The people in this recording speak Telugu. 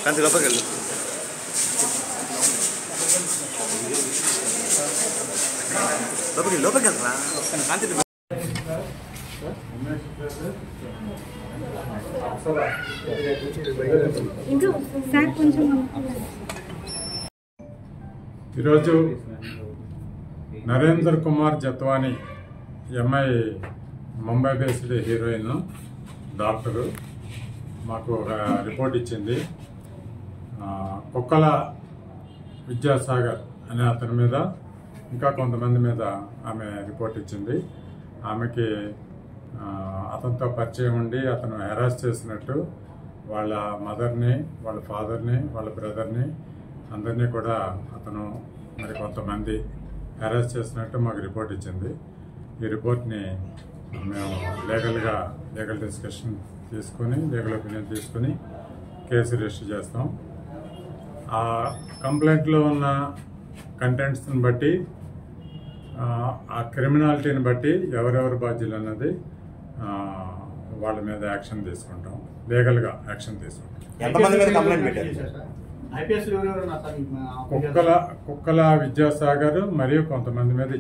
కాంతి లోపలికి వెళ్ళు. లోపలికి వెళ్ళరా కాంతి. ఈరోజు Narender Kumar Jethwani MI Mumbai based heroine doctor మాకు ఒక రిపోర్ట్ ఇచ్చింది. కుక్కల విద్యాసాగర్ అనే అతని మీద ఇంకా కొంతమంది మీద ఆమె రిపోర్ట్ ఇచ్చింది. ఆమెకి అతనితో పరిచయం ఉండి అతను హెరాస్ చేసినట్టు వాళ్ళ మదర్ని, వాళ్ళ ఫాదర్ని, వాళ్ళ బ్రదర్ని అందరినీ కూడా అతను మరి కొంతమంది హెరాస్ చేసినట్టు మాకు రిపోర్ట్ ఇచ్చింది. ఈ రిపోర్ట్ని మేము లీగల్ డిస్కషన్ తీసుకొని, లీగల్ ఒపీనియన్ తీసుకుని కేసు రిజిస్టర్ చేస్తాం. ఆ కంప్లైంట్లో ఉన్న కంటెంట్స్ని బట్టి, ఆ క్రిమినాలిటీని బట్టి ఎవరెవరు బాధ్యులు అన్నది వాళ్ళ మీద యాక్షన్ తీసుకుంటాం, లీగల్గా యాక్షన్ తీసుకుంటాం. కుక్కల విద్యాసాగర్ మరియు కొంతమంది మీద